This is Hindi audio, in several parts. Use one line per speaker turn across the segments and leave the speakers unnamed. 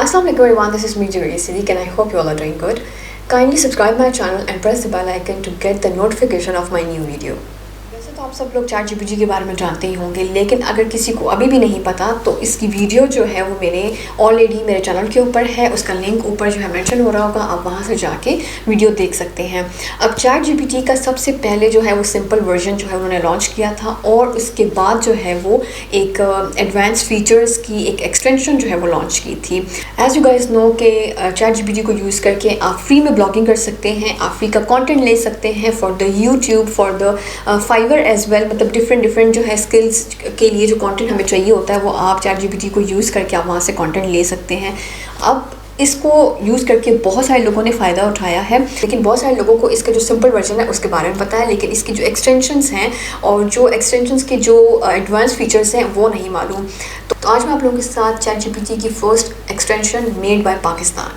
Assalamu alaikum everyone, this is me Juri Siddiq and I hope you all are doing good. Kindly subscribe my channel and press the bell icon to get the notification of my new video. वैसे तो आप सब लोग चैट जीपीटी के बारे में जानते ही होंगे, लेकिन अगर किसी को अभी भी नहीं पता तो इसकी वीडियो जो है वो मैंने ऑलरेडी मेरे चैनल के ऊपर है, उसका लिंक ऊपर जो है मेंशन हो रहा होगा, आप वहाँ से जाके वीडियो देख सकते हैं। अब चैट जीपीटी का सबसे पहले जो है वो सिंपल वर्जन जो है उन्होंने लॉन्च किया था और उसके बाद जो है वो एक एडवांस फीचर्स की एक एक्सटेंशन जो है वो लॉन्च की थी। एज यू गाइस नो कि चैट जीपीटी को यूज़ करके आप फ्री में ब्लॉगिंग कर सकते हैं, आप फ्री का कंटेंट ले सकते हैं for the YouTube, for the Fiverr as well. मतलब डिफरेंट जो है स्किल्स के लिए जो कंटेंट हमें चाहिए होता है वो आप चैट जीपीटी को यूज़ करके आप वहाँ से कंटेंट ले सकते हैं। अब इसको यूज़ करके बहुत सारे लोगों ने फ़ायदा उठाया है, लेकिन बहुत सारे लोगों को इसका जो सिंपल वर्जन है उसके बारे में पता है, लेकिन इसकी जो एक्सटेंशंस हैं और जो एक्सटेंशंस के जो एडवांस फीचर्स हैं वो नहीं मालूम। तो आज मैं आप लोगों के साथ चैट जीपीटी की first extension made by Pakistan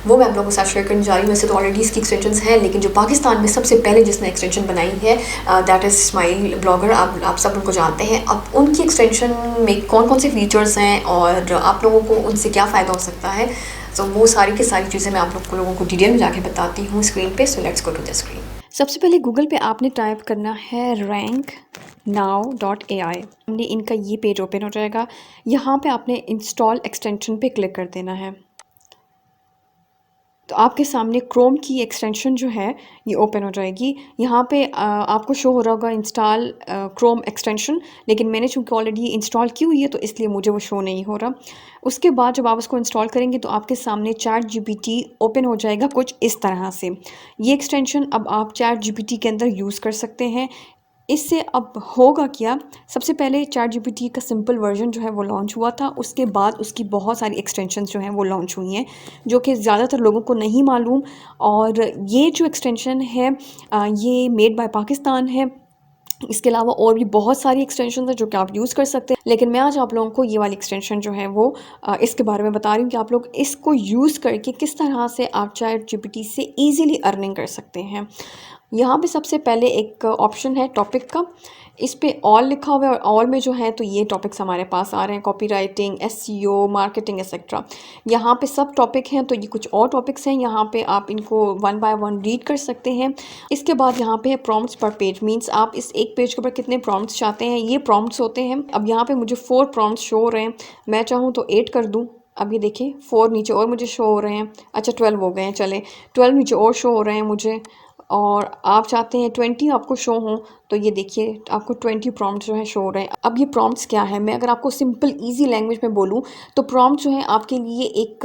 वो मैं आप लोगों के साथ शेयर करने जा रही हूँ। वैसे तो ऑलरेडी इसकी एक्सटेंशंस हैं, लेकिन जो पाकिस्तान में सबसे पहले जिसने एक्सटेंशन बनाई है दैट इज़ स्माइल ब्लॉगर, आप सब उनको जानते हैं। अब उनकी एक्सटेंशन में कौन कौन से फीचर्स हैं और आप लोगों को उनसे क्या फ़ायदा हो सकता है, तो वो सारी की सारी चीज़ें मैं आप लोगों को डिटेल में जाके बताती हूँ स्क्रीन पे। So let's go to the screen. सबसे पहले गूगल पे आपने टाइप करना है ranknow.ai। हमने इनका ये पेज ओपन हो जाएगा, यहाँ पे आपने इंस्टॉल एक्सटेंशन पे क्लिक कर देना है। तो आपके सामने क्रोम की एक्सटेंशन जो है ये ओपन हो जाएगी। यहाँ पे आपको शो हो रहा होगा इंस्टॉल क्रोम एक्सटेंशन, लेकिन मैंने चूँकि ऑलरेडी इंस्टॉल की हुई है तो इसलिए मुझे वो शो नहीं हो रहा। उसके बाद जब आप उसको इंस्टॉल करेंगे तो आपके सामने चैट जीपीटी ओपन हो जाएगा कुछ इस तरह से। ये एक्सटेंशन अब आप चैट जीपीटी के अंदर यूज़ कर सकते हैं। इससे अब होगा क्या, सबसे पहले चैट जीपीटी का सिंपल वर्जन जो है वो लॉन्च हुआ था, उसके बाद उसकी बहुत सारी एक्सटेंशंस जो हैं वो लॉन्च हुई हैं जो कि ज़्यादातर लोगों को नहीं मालूम। और ये जो एक्सटेंशन है ये मेड बाय पाकिस्तान है। इसके अलावा और भी बहुत सारी एक्सटेंशन है जो कि आप यूज़ कर सकते हैं, लेकिन मैं आज आप लोगों को ये वाली एक्सटेंशन जो है वो इसके बारे में बता रही हूँ कि आप लोग इसको यूज़ करके किस तरह से आप चैट जीपीटी से ईज़िली अर्निंग कर सकते हैं। यहाँ पे सबसे पहले एक ऑप्शन है टॉपिक का, इस पे ऑल लिखा हुआ है और ऑल में जो है तो ये टॉपिक्स हमारे पास आ रहे हैं, कॉपीराइटिंग, एसईओ, मार्केटिंग एक्सेट्रा। यहाँ पे सब टॉपिक हैं, तो ये कुछ और टॉपिक्स हैं, यहाँ पे आप इनको वन बाय वन रीड कर सकते हैं। इसके बाद यहाँ पे है प्रॉम्प्ट्स पर पेज, मीन्स आप इस एक पेज के ऊपर कितने प्रॉम्प्ट्स चाहते हैं, ये प्रॉम्प्ट्स होते हैं। अब यहाँ पे मुझे 4 प्रॉम्प्ट्स शो हो रहे हैं, मैं चाहूँ तो 8 कर दूँ। अब ये देखिए 4 नीचे और मुझे शो हो रहे हैं, अच्छा 12 हो गए हैं, चले 12 नीचे और शो हो रहे हैं मुझे। और आप चाहते हैं 20 आपको शो हों, तो ये देखिए आपको 20 प्रॉम्प्ट्स जो है शो हो रहे हैं। अब ये प्रॉम्प्ट्स क्या है, मैं अगर आपको सिंपल इजी लैंग्वेज में बोलूँ तो प्रॉम्प्ट जो है आपके लिए एक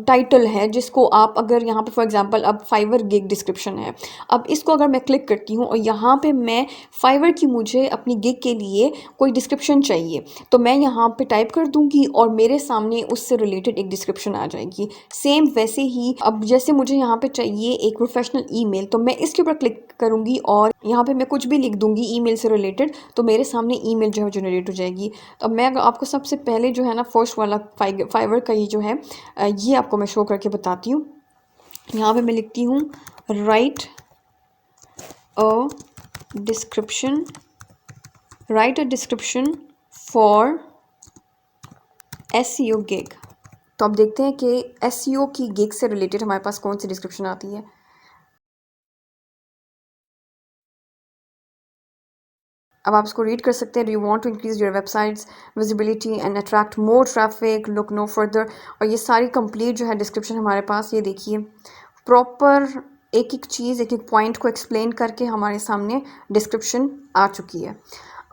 टाइटल है जिसको आप अगर यहाँ पे फॉर एग्जांपल अब फाइवर गिग डिस्क्रिप्शन है, अब इसको अगर मैं क्लिक करती हूँ और यहाँ पे मैं फाइवर की मुझे अपनी गिग के लिए कोई डिस्क्रिप्शन चाहिए, तो मैं यहाँ पे टाइप कर दूँगी और मेरे सामने उससे रिलेटेड एक डिस्क्रिप्शन आ जाएगी। सेम वैसे ही अब जैसे मुझे यहाँ पे चाहिए एक प्रोफेशनल ईमेल, तो मैं इसके ऊपर क्लिक करूँगी और यहाँ पे मैं कुछ भी लिख दूँगी ईमेल से रिलेटेड, तो मेरे सामने ईमेल जो है जनरेट हो जाएगी। तो अब मैं आपको सबसे पहले जो है ना फर्स्ट वाला फाइवर का ये जो है ये आपको मैं शो करके बताती हूँ। यहाँ पे मैं लिखती हूँ right a description for SEO gig. तो अब देखते हैं कि एसईओ की गिग से रिलेटेड हमारे पास कौन सी डिस्क्रिप्शन आती है। अब आप इसको रीड कर सकते हैं, do you want to increase your website's visibility and attract more traffic, look no further. और ये सारी कंप्लीट जो है डिस्क्रिप्शन हमारे पास, ये देखिए प्रॉपर एक एक चीज़ एक एक पॉइंट को एक्सप्लेन करके हमारे सामने डिस्क्रिप्शन आ चुकी है।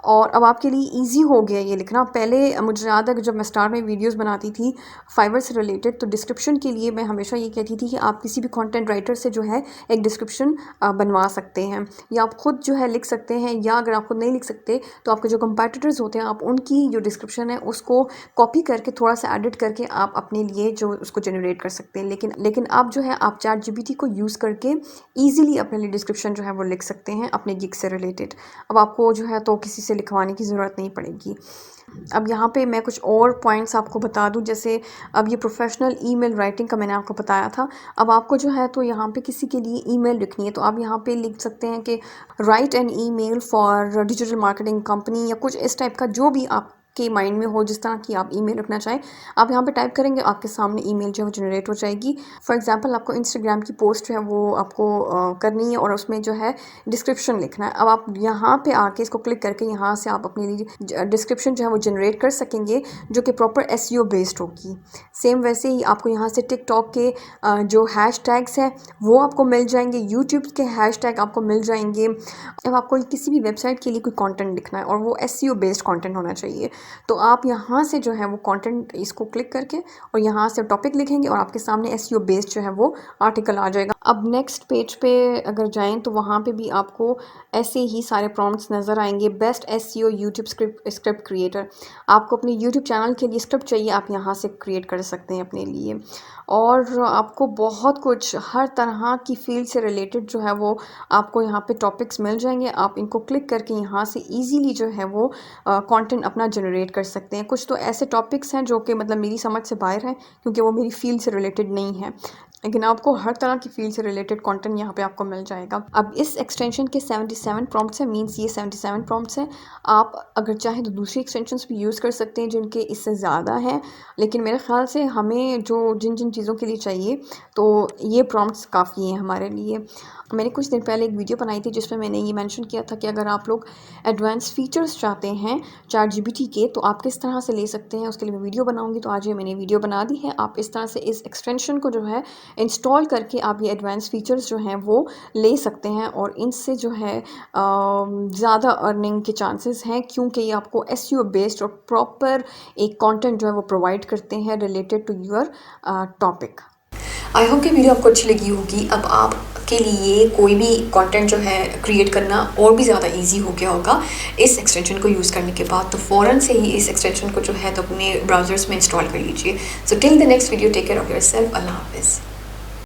और अब आपके लिए इजी हो गया ये लिखना। पहले मुझे याद है कि जब मैं स्टार्ट में वीडियोस बनाती थी फाइवर से रिलेटेड, तो डिस्क्रिप्शन के लिए मैं हमेशा ये कहती थी कि आप किसी भी कंटेंट राइटर से जो है एक डिस्क्रिप्शन बनवा सकते हैं, या आप ख़ुद जो है लिख सकते हैं, या अगर आप खुद नहीं लिख सकते तो आपके जो कंपेटिटर्स होते हैं आप उनकी जो डिस्क्रिप्शन है उसको कॉपी करके थोड़ा सा एडिट करके आप अपने लिए जो उसको जनरेट कर सकते हैं। लेकिन अब जो है आप चैट जीपीटी को यूज़ करके ईजिली अपने लिए डिस्क्रिप्शन जो है वो लिख सकते हैं अपने गिग से रिलेटेड। अब आपको जो है तो किसी से लिखवाने की ज़रूरत नहीं पड़ेगी। अब यहाँ पे मैं कुछ और पॉइंट्स आपको बता दूँ, जैसे अब ये प्रोफेशनल ईमेल राइटिंग का मैंने आपको बताया था। अब आपको जो है तो यहाँ पे किसी के लिए ईमेल लिखनी है, तो आप यहाँ पे लिख सकते हैं कि write an email for digital marketing company, या कुछ इस टाइप का जो भी आप आपके माइंड में हो, जिस तरह की आप ईमेल रखना चाहें, आप यहाँ पे टाइप करेंगे, आपके सामने ईमेल जो है वो जनरेट हो जाएगी। फॉर एग्जांपल आपको इंस्टाग्राम की पोस्ट जो है वो आपको करनी है और उसमें जो है डिस्क्रिप्शन लिखना है। अब आप यहाँ पे आके इसको क्लिक करके यहाँ से आप अपने लिए डिस्क्रिप्शन जो है वो जनरेट कर सकेंगे, जो कि प्रॉपर एसईओ बेस्ड होगी। सेम वैसे ही आपको यहाँ से टिकटॉक के जो हैशटैग्स हैं वो आपको मिल जाएंगे, यूट्यूब के हैशटैग आपको मिल जाएंगे। अब आपको किसी भी वेबसाइट के लिए कोई कंटेंट लिखना है और वो एसईओ बेस्ड कंटेंट होना चाहिए, तो आप यहाँ से जो है वो कंटेंट इसको क्लिक करके और यहाँ से टॉपिक लिखेंगे और आपके सामने एसईओ बेस्ड जो है वो आर्टिकल आ जाएगा। अब नेक्स्ट पेज पे अगर जाएं तो वहाँ पे भी आपको ऐसे ही सारे प्रॉम्प्ट्स नज़र आएंगे। Best SEO YouTube script creator, आपको अपने यूट्यूब चैनल के लिए स्क्रिप्ट चाहिए, आप यहाँ से क्रिएट कर सकते हैं अपने लिए। और आपको बहुत कुछ हर तरह की फील्ड से रिलेटेड जो है वो आपको यहाँ पे टॉपिक्स मिल जाएंगे। आप इनको क्लिक करके यहाँ से इजीली जो है वो कंटेंट अपना जनरेट कर सकते हैं। कुछ तो ऐसे टॉपिक्स हैं जो कि मतलब मेरी समझ से बाहर हैं, क्योंकि वो मेरी फील्ड से रिलेटेड नहीं है, लेकिन आपको हर तरह की फील्ड से रिलेटेड कंटेंट यहाँ पे आपको मिल जाएगा। अब इस एक्सटेंशन के 77 प्रॉम्प्ट्स हैं, मींस ये 77 प्रॉम्प्ट्स हैं। आप अगर चाहें तो दूसरी एक्सटेंशंस भी यूज़ कर सकते हैं जिनके इससे ज़्यादा हैं, लेकिन मेरे ख्याल से हमें जो जिन जिन चीज़ों के लिए चाहिए तो ये प्रॉम्प्ट्स काफ़ी हैं हमारे लिए। मैंने कुछ दिन पहले एक वीडियो बनाई थी जिसमें मैंने ये मेंशन किया था कि अगर आप लोग एडवांस फीचर्स चाहते हैं ChatGPT के तो आप किस तरह से ले सकते हैं, उसके लिए मैं वीडियो बनाऊंगी। तो आज ये मैंने वीडियो बना दी है। आप इस तरह से इस एक्सटेंशन को जो है इंस्टॉल करके आप ये एडवांस फीचर्स जो हैं वो ले सकते हैं और इनसे जो है ज़्यादा अर्निंग के चांसेस हैं, क्योंकि ये आपको एसईओ बेस्ड और प्रॉपर एक कंटेंट जो है वो प्रोवाइड करते हैं related to your topic. I hope कि वीडियो आपको अच्छी लगी होगी। अब आपके लिए कोई भी कंटेंट जो है क्रिएट करना और भी ज़्यादा इजी हो गया होगा इस एक्सटेंशन को यूज़ करने के बाद। तो फ़ौरन से ही इस एक्सटेंशन को जो है तो अपने ब्राउज़र्स में इंस्टॉल कर लीजिए। So till the next video, take care of yourself. अल्लाह हाफ़िज़।